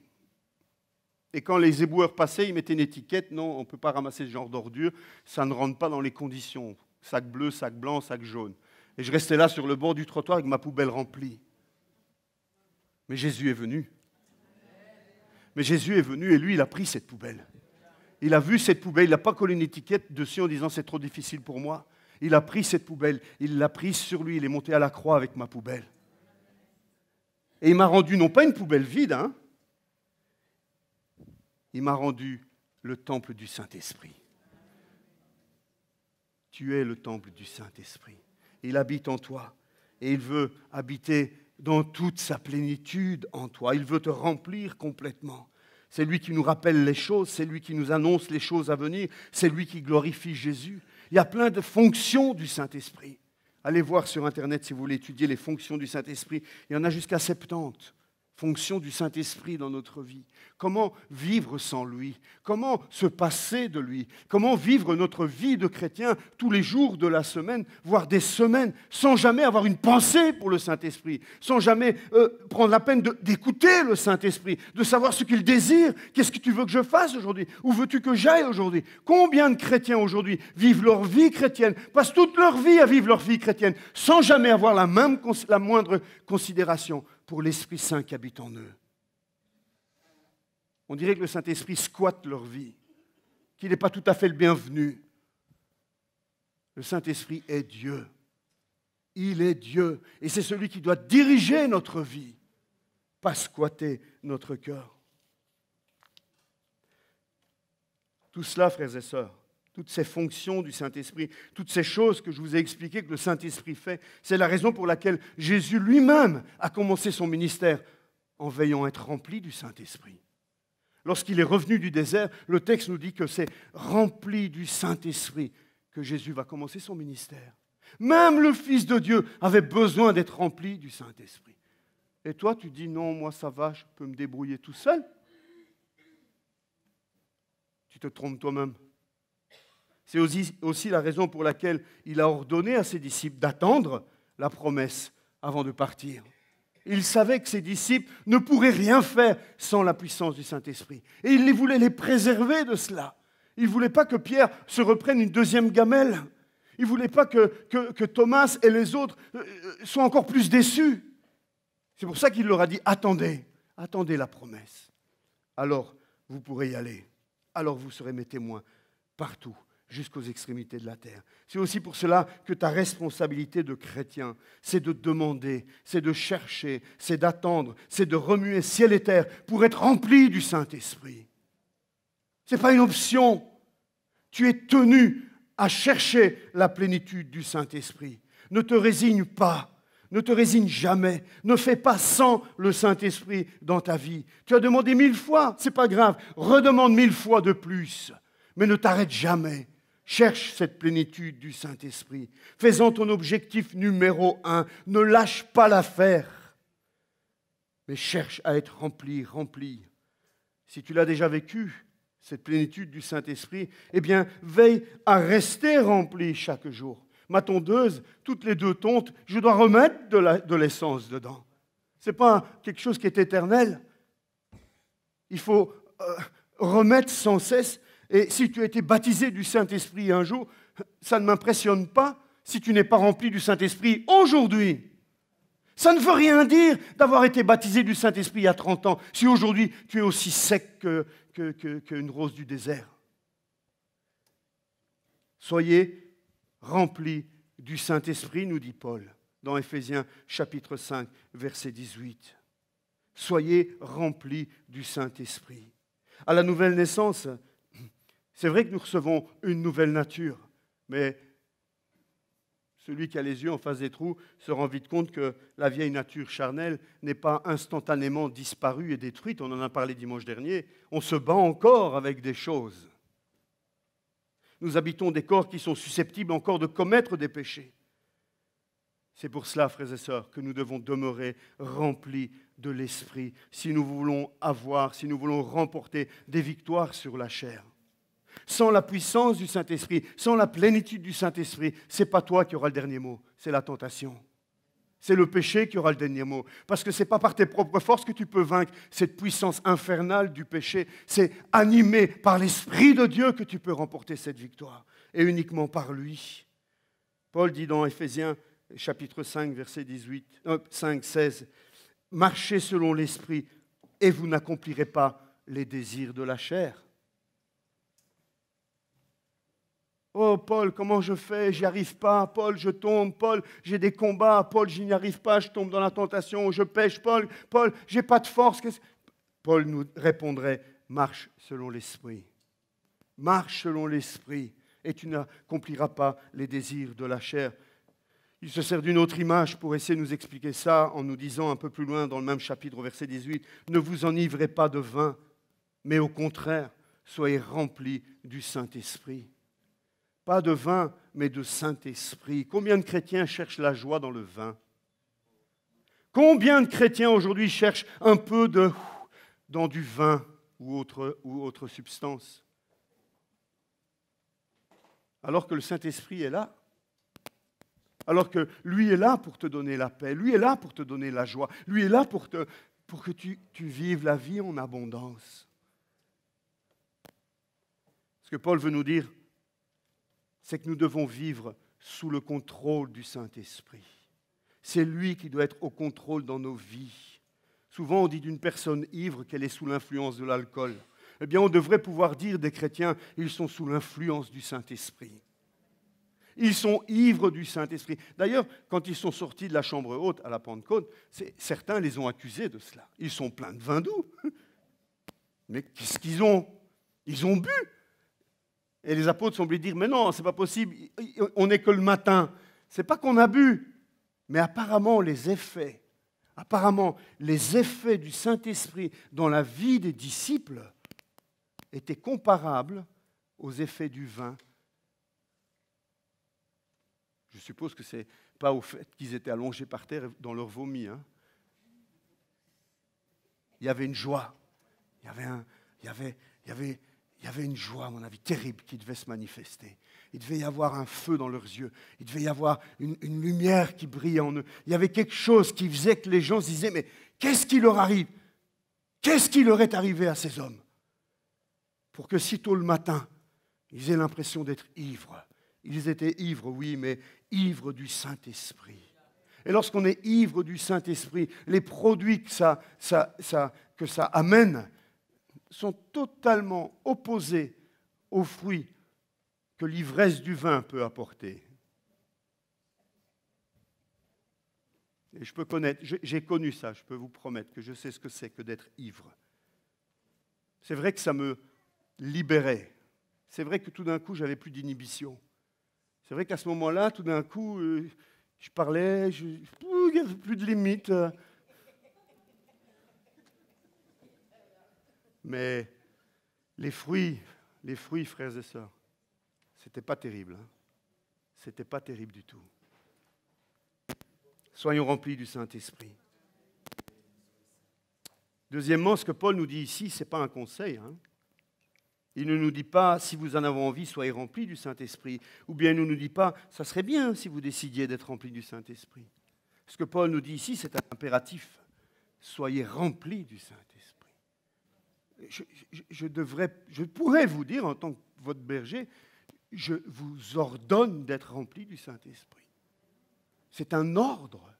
Et quand les éboueurs passaient, ils mettaient une étiquette. Non, on ne peut pas ramasser ce genre d'ordures. Ça ne rentre pas dans les conditions. Sac bleu, sac blanc, sac jaune. Et je restais là sur le bord du trottoir avec ma poubelle remplie. Mais Jésus est venu. Mais Jésus est venu et lui, il a pris cette poubelle. Il a vu cette poubelle, il n'a pas collé une étiquette dessus en disant c'est trop difficile pour moi. Il a pris cette poubelle, il l'a prise sur lui, il est monté à la croix avec ma poubelle. Et il m'a rendu non pas une poubelle vide, il m'a rendu le temple du Saint-Esprit. Tu es le temple du Saint-Esprit. Il habite en toi et il veut habiter dans toute sa plénitude en toi. Il veut te remplir complètement. C'est lui qui nous rappelle les choses, c'est lui qui nous annonce les choses à venir, c'est lui qui glorifie Jésus. Il y a plein de fonctions du Saint-Esprit. Allez voir sur Internet si vous voulez étudier les fonctions du Saint-Esprit. Il y en a jusqu'à 70 fonctions du Saint-Esprit dans notre vie. Comment vivre sans lui? Comment se passer de lui? Comment vivre notre vie de chrétien tous les jours de la semaine, voire des semaines, sans jamais avoir une pensée pour le Saint-Esprit, sans jamais prendre la peine d'écouter le Saint-Esprit, de savoir ce qu'il désire. Qu'est-ce que tu veux que je fasse aujourd'hui? Où veux-tu que j'aille aujourd'hui? Combien de chrétiens aujourd'hui vivent leur vie chrétienne, passent toute leur vie à vivre leur vie chrétienne, sans jamais avoir la moindre considération pour l'Esprit Saint qui habite en eux? On dirait que le Saint-Esprit squatte leur vie, qu'il n'est pas tout à fait le bienvenu. Le Saint-Esprit est Dieu. Il est Dieu. Et c'est celui qui doit diriger notre vie, pas squatter notre cœur. Tout cela, frères et sœurs, toutes ces fonctions du Saint-Esprit, toutes ces choses que je vous ai expliquées que le Saint-Esprit fait, c'est la raison pour laquelle Jésus lui-même a commencé son ministère en veillant à être rempli du Saint-Esprit. Lorsqu'il est revenu du désert, le texte nous dit que c'est rempli du Saint-Esprit que Jésus va commencer son ministère. Même le Fils de Dieu avait besoin d'être rempli du Saint-Esprit. Et toi, tu dis, non, moi ça va, je peux me débrouiller tout seul. Tu te trompes toi-même. C'est aussi la raison pour laquelle il a ordonné à ses disciples d'attendre la promesse avant de partir. Il savait que ses disciples ne pourraient rien faire sans la puissance du Saint-Esprit. Et il voulait les préserver de cela. Il ne voulait pas que Pierre se reprenne une deuxième gamelle. Il ne voulait pas que Thomas et les autres soient encore plus déçus. C'est pour ça qu'il leur a dit, attendez la promesse. Alors vous pourrez y aller. Alors vous serez mes témoins partout, jusqu'aux extrémités de la terre. C'est aussi pour cela que ta responsabilité de chrétien, c'est de demander, c'est de chercher, c'est d'attendre, c'est de remuer ciel et terre pour être rempli du Saint-Esprit. Ce n'est pas une option. Tu es tenu à chercher la plénitude du Saint-Esprit. Ne te résigne pas, ne te résigne jamais, ne fais pas sans le Saint-Esprit dans ta vie. Tu as demandé 1000 fois, ce n'est pas grave, redemande 1000 fois de plus, mais ne t'arrête jamais. Cherche cette plénitude du Saint-Esprit. Fais-en ton objectif numéro 1. Ne lâche pas l'affaire, mais cherche à être rempli. Si tu l'as déjà vécu, cette plénitude du Saint-Esprit, eh bien, veille à rester rempli chaque jour. Ma tondeuse, toutes les 2 tontes, je dois remettre de l'essence dedans. Ce n'est pas quelque chose qui est éternel. Il faut remettre sans cesse. Et si tu as été baptisé du Saint-Esprit un jour, ça ne m'impressionne pas si tu n'es pas rempli du Saint-Esprit aujourd'hui. Ça ne veut rien dire d'avoir été baptisé du Saint-Esprit il y a 30 ans, si aujourd'hui tu es aussi sec qu'une rose du désert. Soyez remplis du Saint-Esprit, nous dit Paul, dans Éphésiens chapitre 5, verset 18. Soyez remplis du Saint-Esprit. À la nouvelle naissance, c'est vrai que nous recevons une nouvelle nature, mais celui qui a les yeux en face des trous se rend vite compte que la vieille nature charnelle n'est pas instantanément disparue et détruite. On en a parlé dimanche dernier. On se bat encore avec des choses. Nous habitons des corps qui sont susceptibles encore de commettre des péchés. C'est pour cela, frères et sœurs, que nous devons demeurer remplis de l'Esprit si nous voulons remporter des victoires sur la chair. Sans la puissance du Saint-Esprit, sans la plénitude du Saint-Esprit, ce n'est pas toi qui auras le dernier mot, c'est la tentation. C'est le péché qui aura le dernier mot. Parce que ce n'est pas par tes propres forces que tu peux vaincre cette puissance infernale du péché. C'est animé par l'Esprit de Dieu que tu peux remporter cette victoire. Et uniquement par lui. Paul dit dans Éphésiens chapitre 5, verset 16, « Marchez selon l'Esprit et vous n'accomplirez pas les désirs de la chair. » Oh Paul, comment je fais? J'y arrive pas. Paul, je tombe. Paul, j'ai des combats. Paul, je n'y arrive pas. Je tombe dans la tentation. Je pêche. Paul, j'ai pas de force. Paul nous répondrait, marche selon l'Esprit. Marche selon l'Esprit et tu n'accompliras pas les désirs de la chair. Il se sert d'une autre image pour essayer de nous expliquer ça en nous disant un peu plus loin dans le même chapitre, au verset 18, ne vous enivrez pas de vin, mais au contraire, soyez remplis du Saint-Esprit. Pas de vin, mais de Saint-Esprit. Combien de chrétiens cherchent la joie dans le vin? Combien de chrétiens aujourd'hui cherchent un peu dans du vin ou autre substance? Alors que le Saint-Esprit est là. Alors que lui est là pour te donner la paix. Lui est là pour te donner la joie. Lui est là pour que tu vives la vie en abondance. Ce que Paul veut nous dire, c'est que nous devons vivre sous le contrôle du Saint-Esprit. C'est lui qui doit être au contrôle dans nos vies. Souvent, on dit d'une personne ivre qu'elle est sous l'influence de l'alcool. Eh bien, on devrait pouvoir dire des chrétiens, ils sont sous l'influence du Saint-Esprit. Ils sont ivres du Saint-Esprit. D'ailleurs, quand ils sont sortis de la chambre haute à la Pentecôte, certains les ont accusés de cela. Ils sont pleins de vin doux. Mais qu'est-ce qu'ils ont? Ils ont bu. Et les apôtres semblent dire, mais non, ce n'est pas possible, on n'est que le matin. Ce n'est pas qu'on a bu, mais apparemment les effets du Saint-Esprit dans la vie des disciples étaient comparables aux effets du vin. Je suppose que ce n'est pas au fait qu'ils étaient allongés par terre dans leur vomi. Hein. Il y avait une joie, il y avait une joie, à mon avis, terrible qui devait se manifester. Il devait y avoir un feu dans leurs yeux. Il devait y avoir une lumière qui brillait en eux. Il y avait quelque chose qui faisait que les gens se disaient, mais qu'est-ce qui leur arrive? Qu'est-ce qui leur est arrivé à ces hommes? Pour que sitôt le matin, ils aient l'impression d'être ivres. Ils étaient ivres, oui, mais ivres du Saint-Esprit. Et lorsqu'on est ivre du Saint-Esprit, les produits que ça amène sont totalement opposés aux fruits que l'ivresse du vin peut apporter. Et j'ai connu ça, je peux vous promettre que je sais ce que c'est que d'être ivre. C'est vrai que ça me libérait. C'est vrai que tout d'un coup, j'avais plus d'inhibition. C'est vrai qu'à ce moment-là, tout d'un coup, je parlais, il n'y avait plus de limites. Mais les fruits, frères et sœurs, c'était pas terrible. Hein. C'était pas terrible du tout. Soyons remplis du Saint-Esprit. Deuxièmement, ce que Paul nous dit ici, ce n'est pas un conseil. Hein. Il ne nous dit pas, si vous en avez envie, soyez remplis du Saint-Esprit. Ou bien il ne nous dit pas, ça serait bien si vous décidiez d'être remplis du Saint-Esprit. Ce que Paul nous dit ici, c'est un impératif. Soyez remplis du Saint-Esprit. Je pourrais vous dire, en tant que votre berger, je vous ordonne d'être remplis du Saint-Esprit. C'est un ordre.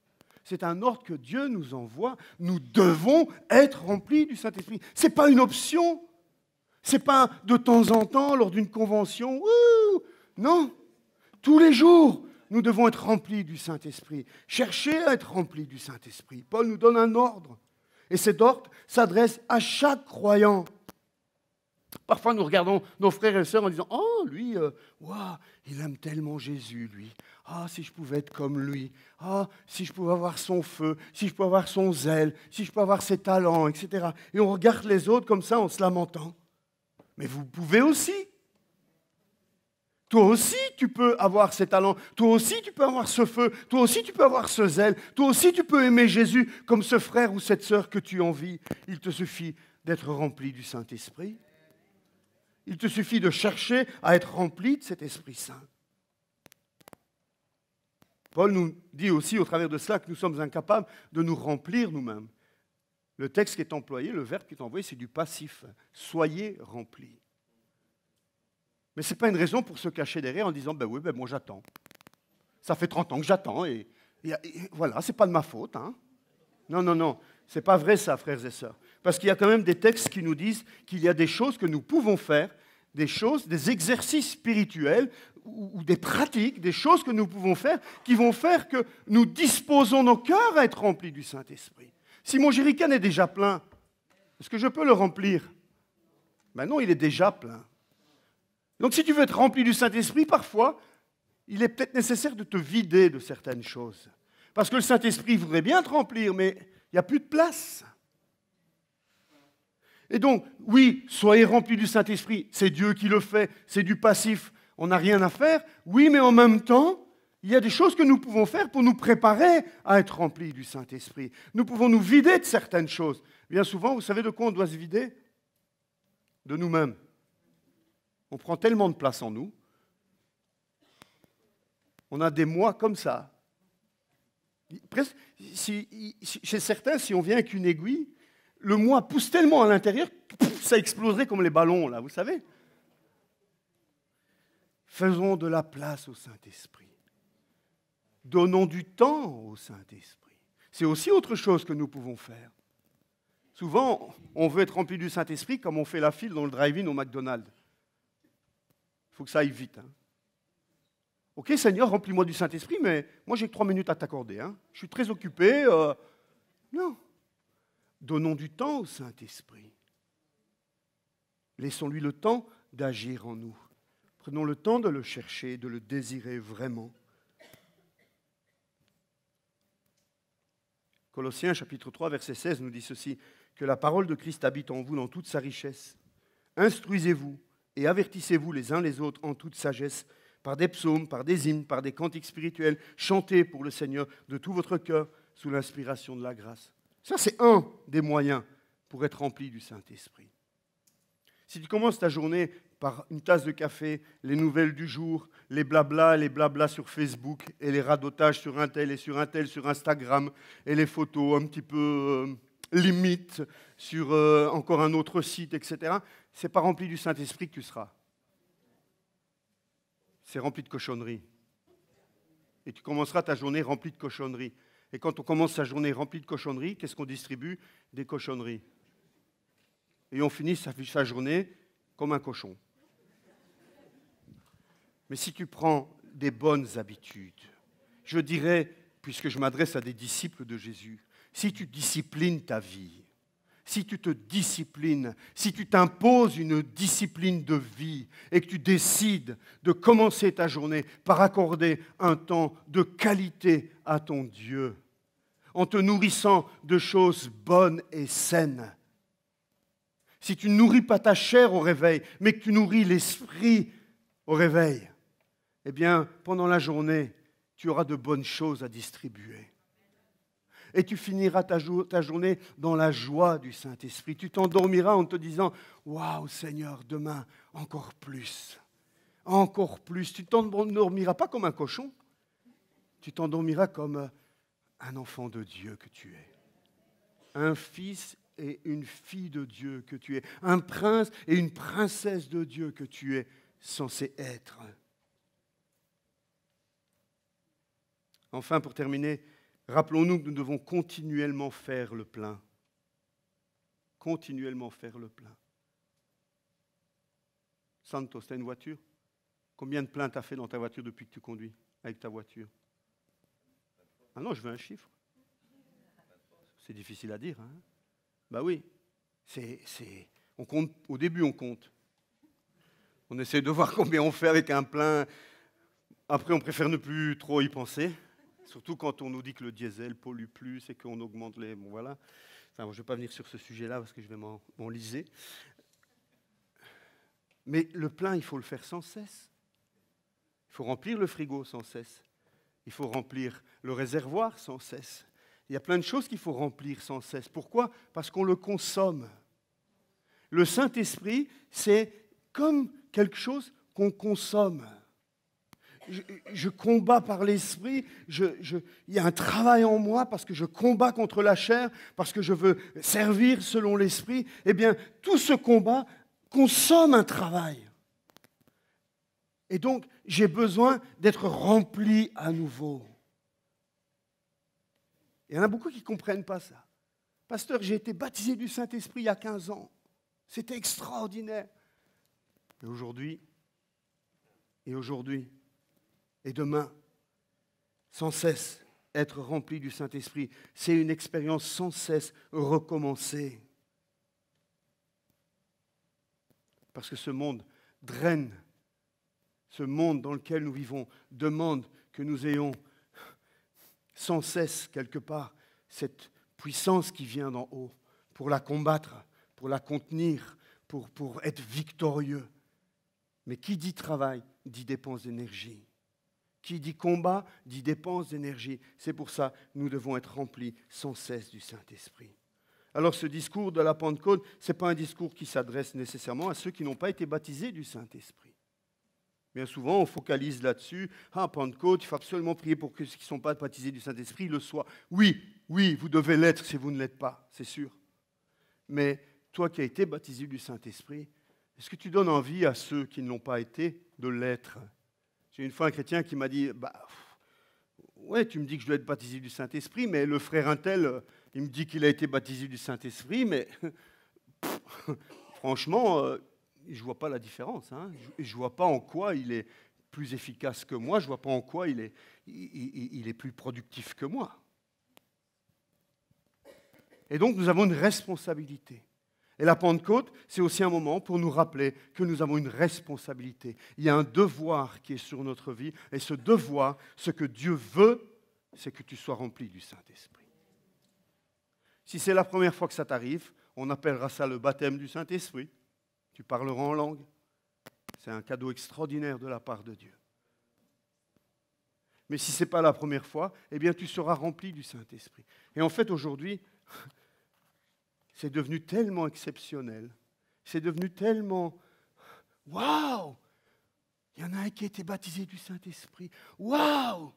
C'est un ordre que Dieu nous envoie. Nous devons être remplis du Saint-Esprit. Ce n'est pas une option. Ce n'est pas de temps en temps, lors d'une convention. Non. Tous les jours, nous devons être remplis du Saint-Esprit. Cherchez à être remplis du Saint-Esprit. Paul nous donne un ordre. Et cet ordre s'adresse à chaque croyant. Parfois, nous regardons nos frères et sœurs en disant « Oh, lui, waouh, il aime tellement Jésus, lui. Ah, si je pouvais être comme lui. Ah, si je pouvais avoir son feu, si je pouvais avoir son zèle, si je pouvais avoir ses talents, etc. » Et on regarde les autres comme ça en se lamentant. Mais vous pouvez aussi. Toi aussi, tu peux avoir ces talents. Toi aussi, tu peux avoir ce feu. Toi aussi, tu peux avoir ce zèle. Toi aussi, tu peux aimer Jésus comme ce frère ou cette sœur que tu envies. Il te suffit d'être rempli du Saint-Esprit. Il te suffit de chercher à être rempli de cet Esprit Saint. Paul nous dit aussi au travers de cela que nous sommes incapables de nous remplir nous-mêmes. Le texte qui est employé, le verbe qui est employé, c'est du passif. Soyez remplis. Mais ce n'est pas une raison pour se cacher derrière en disant « ben oui, ben moi j'attends. Ça fait 30 ans que j'attends et voilà, ce n'est pas de ma faute. Hein. » Non, non, non, ce n'est pas vrai ça, frères et sœurs. Parce qu'il y a quand même des textes qui nous disent qu'il y a des choses que nous pouvons faire, des choses, des exercices spirituels ou des pratiques, des choses que nous pouvons faire qui vont faire que nous disposons nos cœurs à être remplis du Saint-Esprit. Si mon jerrycan est déjà plein, est-ce que je peux le remplir? Ben non, il est déjà plein. Donc si tu veux être rempli du Saint-Esprit, parfois, il est peut-être nécessaire de te vider de certaines choses. Parce que le Saint-Esprit voudrait bien te remplir, mais il n'y a plus de place. Et donc, oui, soyez remplis du Saint-Esprit, c'est Dieu qui le fait, c'est du passif, on n'a rien à faire. Oui, mais en même temps, il y a des choses que nous pouvons faire pour nous préparer à être remplis du Saint-Esprit. Nous pouvons nous vider de certaines choses. Bien souvent, vous savez de quoi on doit se vider? De nous-mêmes. On prend tellement de place en nous. On a des mois comme ça. Presque, chez certains, si on vient avec une aiguille, le moi pousse tellement à l'intérieur que ça exploserait comme les ballons, là, vous savez. Faisons de la place au Saint-Esprit. Donnons du temps au Saint-Esprit. C'est aussi autre chose que nous pouvons faire. Souvent, on veut être rempli du Saint-Esprit comme on fait la file dans le drive-in au McDonald's. Il faut que ça aille vite. Hein. Ok, Seigneur, remplis-moi du Saint-Esprit, mais moi, j'ai que 3 minutes à t'accorder. Hein. Je suis très occupé. Non. Donnons du temps au Saint-Esprit. Laissons-lui le temps d'agir en nous. Prenons le temps de le chercher, de le désirer vraiment. Colossiens chapitre 3, verset 16 nous dit ceci, que la parole de Christ habite en vous dans toute sa richesse. Instruisez-vous et avertissez-vous les uns les autres en toute sagesse, par des psaumes, par des hymnes, par des cantiques spirituels, chantez pour le Seigneur de tout votre cœur sous l'inspiration de la grâce. Ça, c'est un des moyens pour être rempli du Saint-Esprit. Si tu commences ta journée par une tasse de café, les nouvelles du jour, les blablas sur Facebook et les radotages sur un tel et sur un tel sur Instagram et les photos un petit peu limites sur encore un autre site, etc., c'est pas rempli du Saint-Esprit que tu seras. C'est rempli de cochonneries. Et tu commenceras ta journée remplie de cochonneries. Et quand on commence sa journée remplie de cochonneries, qu'est-ce qu'on distribue? Des cochonneries. Et on finit sa journée comme un cochon. Mais si tu prends des bonnes habitudes, je dirais, puisque je m'adresse à des disciples de Jésus, si tu disciplines ta vie, si tu te disciplines, si tu t'imposes une discipline de vie et que tu décides de commencer ta journée par accorder un temps de qualité à ton Dieu, en te nourrissant de choses bonnes et saines, si tu ne nourris pas ta chair au réveil, mais que tu nourris l'esprit au réveil, eh bien, pendant la journée, tu auras de bonnes choses à distribuer. Et tu finiras ta journée dans la joie du Saint-Esprit. Tu t'endormiras en te disant « Waouh, Seigneur, demain, encore plus. Encore plus. » Tu ne t'endormiras pas comme un cochon. Tu t'endormiras comme un enfant de Dieu que tu es. Un fils et une fille de Dieu que tu es. Un prince et une princesse de Dieu que tu es censé être. Enfin, pour terminer, rappelons-nous que nous devons continuellement faire le plein. Continuellement faire le plein. Santos, tu as une voiture? Combien de plein tu as fait dans ta voiture depuis que tu conduis avec ta voiture? Ah non, je veux un chiffre. C'est difficile à dire. Hein? Ben oui, on compte, au début on compte. On essaie de voir combien on fait avec un plein. Après, on préfère ne plus trop y penser. Surtout quand on nous dit que le diesel pollue plus et qu'on augmente les... Bon, voilà. Enfin, je ne vais pas venir sur ce sujet-là parce que je vais m'enliser. Mais le plein, il faut le faire sans cesse. Il faut remplir le frigo sans cesse. Il faut remplir le réservoir sans cesse. Il y a plein de choses qu'il faut remplir sans cesse. Pourquoi ? Parce qu'on le consomme. Le Saint-Esprit, c'est comme quelque chose qu'on consomme. Je combats par l'esprit, il y a un travail en moi parce que je combats contre la chair, parce que je veux servir selon l'esprit. Eh bien, tout ce combat consomme un travail. Et donc, j'ai besoin d'être rempli à nouveau. Il y en a beaucoup qui ne comprennent pas ça. Pasteur, j'ai été baptisé du Saint-Esprit il y a 15 ans. C'était extraordinaire. Et aujourd'hui, et demain, sans cesse être rempli du Saint-Esprit. C'est une expérience sans cesse recommencée. Parce que ce monde draine, ce monde dans lequel nous vivons demande que nous ayons sans cesse, quelque part, cette puissance qui vient d'en haut pour la combattre, pour la contenir, pour être victorieux. Mais qui dit travail, dit dépense d'énergie. Qui dit combat, dit dépense d'énergie. C'est pour ça que nous devons être remplis sans cesse du Saint-Esprit. Alors ce discours de la Pentecôte, ce n'est pas un discours qui s'adresse nécessairement à ceux qui n'ont pas été baptisés du Saint-Esprit. Bien souvent, on focalise là-dessus. Ah, Pentecôte, il faut absolument prier pour que ceux qui ne sont pas baptisés du Saint-Esprit le soient. Oui, vous devez l'être si vous ne l'êtes pas, c'est sûr. Mais toi qui as été baptisé du Saint-Esprit, est-ce que tu donnes envie à ceux qui ne l'ont pas été de l'être ? J'ai une fois un chrétien qui m'a dit, ouais, tu me dis que je dois être baptisé du Saint-Esprit, mais le frère untel, il me dit qu'il a été baptisé du Saint-Esprit, mais franchement, je ne vois pas la différence. Hein. Je ne vois pas en quoi il est plus efficace que moi, je ne vois pas en quoi il est plus productif que moi. Et donc, nous avons une responsabilité. Et la Pentecôte, c'est aussi un moment pour nous rappeler que nous avons une responsabilité. Il y a un devoir qui est sur notre vie. Et ce devoir, ce que Dieu veut, c'est que tu sois rempli du Saint-Esprit. Si c'est la première fois que ça t'arrive, on appellera ça le baptême du Saint-Esprit. Tu parleras en langue. C'est un cadeau extraordinaire de la part de Dieu. Mais si ce n'est pas la première fois, eh bien tu seras rempli du Saint-Esprit. Et en fait, aujourd'hui, c'est devenu tellement exceptionnel. C'est devenu tellement... Waouh! Il y en a un qui a été baptisé du Saint-Esprit. Waouh!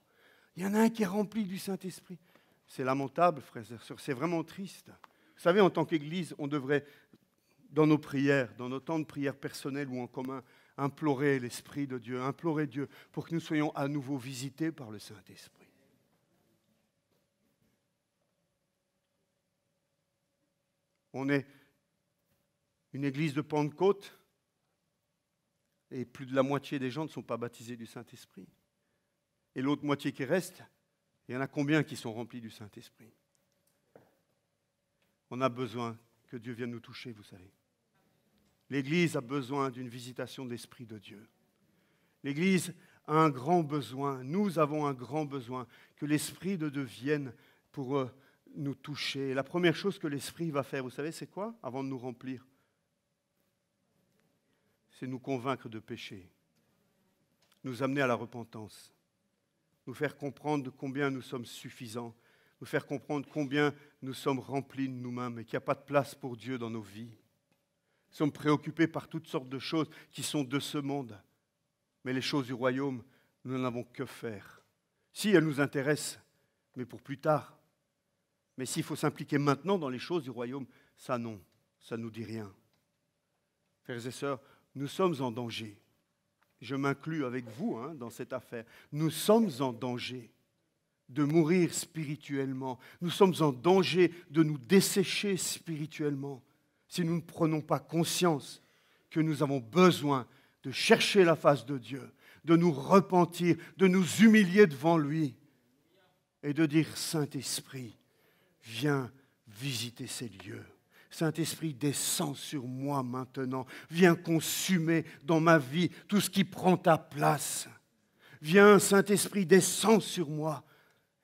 Il y en a un qui est rempli du Saint-Esprit. C'est lamentable, frères et sœurs. C'est vraiment triste. Vous savez, en tant qu'Église, on devrait, dans nos prières, dans nos temps de prière personnels ou en commun, implorer l'Esprit de Dieu, implorer Dieu pour que nous soyons à nouveau visités par le Saint-Esprit. On est une église de Pentecôte et plus de la moitié des gens ne sont pas baptisés du Saint-Esprit. Et l'autre moitié qui reste, il y en a combien qui sont remplis du Saint-Esprit ? On a besoin que Dieu vienne nous toucher, vous savez. L'Église a besoin d'une visitation de l'Esprit de Dieu. L'Église a un grand besoin, nous avons un grand besoin que l'Esprit de Dieu vienne pour nous toucher. Et la première chose que l'Esprit va faire, vous savez, c'est quoi avant de nous remplir ? C'est nous convaincre de péché, nous amener à la repentance, nous faire comprendre de combien nous sommes suffisants, nous faire comprendre combien nous sommes remplis de nous-mêmes et qu'il n'y a pas de place pour Dieu dans nos vies. Nous sommes préoccupés par toutes sortes de choses qui sont de ce monde. Mais les choses du royaume, nous n'en avons que faire. Si elles nous intéressent, mais pour plus tard. Mais s'il faut s'impliquer maintenant dans les choses du royaume, ça non, ça ne nous dit rien. Frères et sœurs, nous sommes en danger. Je m'inclus avec vous dans cette affaire. Nous sommes en danger de mourir spirituellement. Nous sommes en danger de nous dessécher spirituellement si nous ne prenons pas conscience que nous avons besoin de chercher la face de Dieu, de nous repentir, de nous humilier devant lui et de dire « Saint-Esprit, viens visiter ces lieux. Saint-Esprit, descends sur moi maintenant. Viens consumer dans ma vie tout ce qui prend ta place. Viens, Saint-Esprit, descends sur moi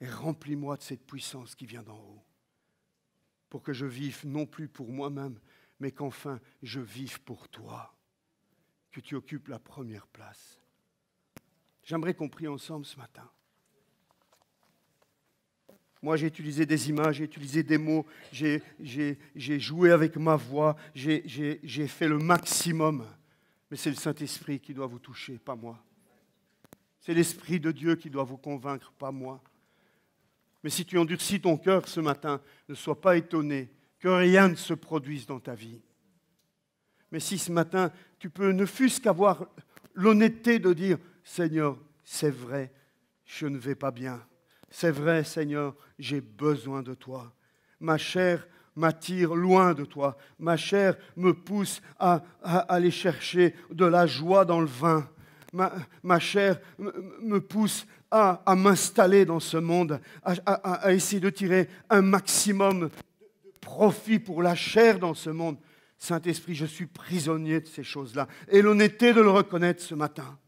et remplis-moi de cette puissance qui vient d'en haut. Pour que je vive non plus pour moi-même, mais qu'enfin je vive pour toi. Que tu occupes la première place. J'aimerais qu'on prie ensemble ce matin. Moi, j'ai utilisé des images, j'ai utilisé des mots, j'ai joué avec ma voix, j'ai fait le maximum. Mais c'est le Saint-Esprit qui doit vous toucher, pas moi. C'est l'Esprit de Dieu qui doit vous convaincre, pas moi. Mais si tu endurcis ton cœur ce matin, ne sois pas étonné que rien ne se produise dans ta vie. Mais si ce matin, tu peux ne fût-ce qu'avoir l'honnêteté de dire « Seigneur, c'est vrai, je ne vais pas bien. C'est vrai, Seigneur, j'ai besoin de toi. Ma chair m'attire loin de toi. Ma chair me pousse à aller chercher de la joie dans le vin. Ma chair me pousse à m'installer dans ce monde, à essayer de tirer un maximum de profit pour la chair dans ce monde. Saint-Esprit, je suis prisonnier de ces choses-là. Et l'honnêteté de le reconnaître ce matin.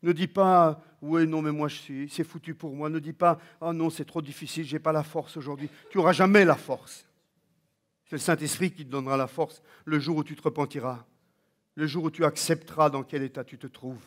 Ne dis pas, oui, non, mais moi, c'est foutu pour moi. Ne dis pas, oh non, c'est trop difficile, je n'ai pas la force aujourd'hui. Tu n'auras jamais la force. C'est le Saint-Esprit qui te donnera la force le jour où tu te repentiras, le jour où tu accepteras dans quel état tu te trouves.